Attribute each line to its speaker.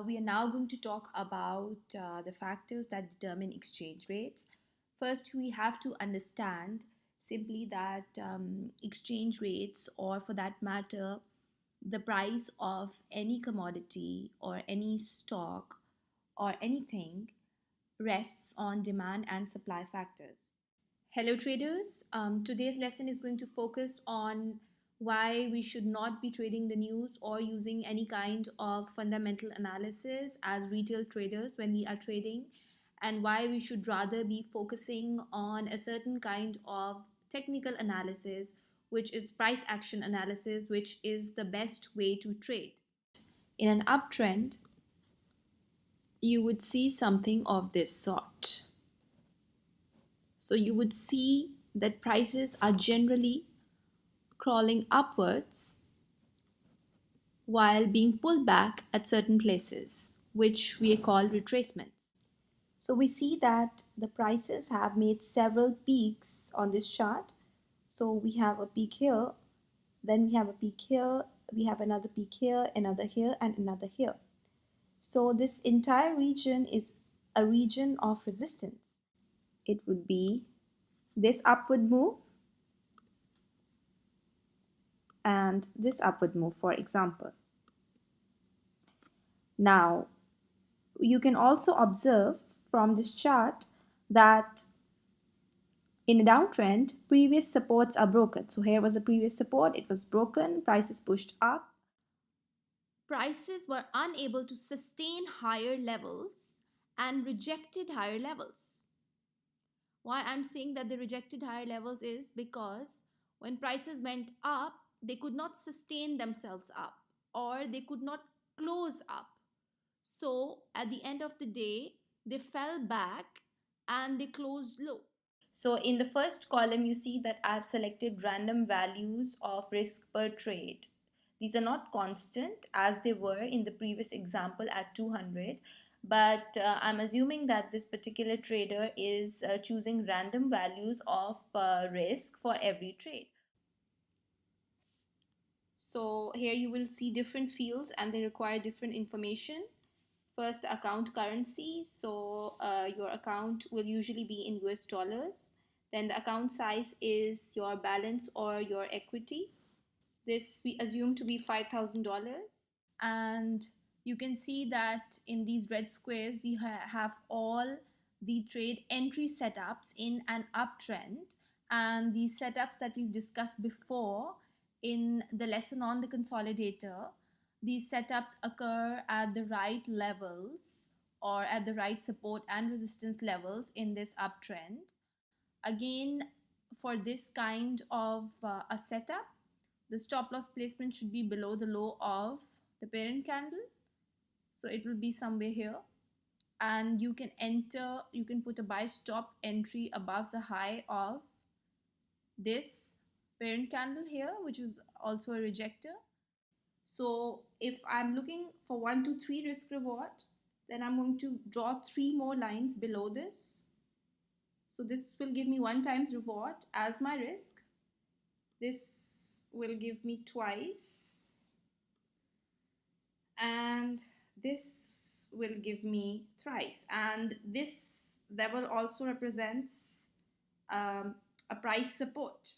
Speaker 1: we are now going to talk about the factors that determine exchange rates. First, we have to understand simply that exchange rates, or for that matter, the price of any commodity or any stock or anything, rests on demand and supply factors. Hello, traders. Today's lesson is going to focus on why we should not be trading the news or using any kind of fundamental analysis as retail traders when we are trading, and why we should rather be focusing on a certain kind of technical analysis, which is price action analysis, which is the best way to trade. In an uptrend, you would see something of this sort. So you would see that prices are generally crawling upwards while being pulled back at certain places, which we call retracements. So we see that the prices have made several peaks on this chart. So we have a peak here, then we have a peak here, we have another peak here, another here, and another here. So this entire region is a region of resistance. It would be this upward move and this upward move, for example. Now, you can also observe from this chart that in a downtrend, previous supports are broken. So here was a previous support, it was broken, prices pushed up. Prices were unable to sustain higher levels and rejected higher levels. Why I'm saying that they rejected higher levels is because when prices went up, they could not sustain themselves up, or they could not close up. So at the end of the day, they fell back and they closed low. So in the first column, you see that I've selected random values of risk per trade. These are not constant as they were in the previous example at 200, but I'm assuming that this particular trader is choosing random values of risk for every trade. So here you will see different fields and they require different information. First, the account currency. So your account will usually be in US dollars. Then the account size is your balance or your equity. This we assume to be $5,000. And you can see that in these red squares, we have all the trade entry setups in an uptrend. And these setups that we've discussed before in the lesson on the consolidator, these setups occur at the right levels or at the right support and resistance levels in this uptrend. Again, for this kind of a setup, the stop loss placement should be below the low of the parent candle. So it will be somewhere here. And you can put a buy stop entry above the high of this parent candle here, which is also a rejector. So if I'm looking for 1 to 3 risk reward, then I'm going to draw 3 more lines below this. So this will give me 1 times reward as my risk. This will give me twice. And this will give me thrice. And this level also represents a price support.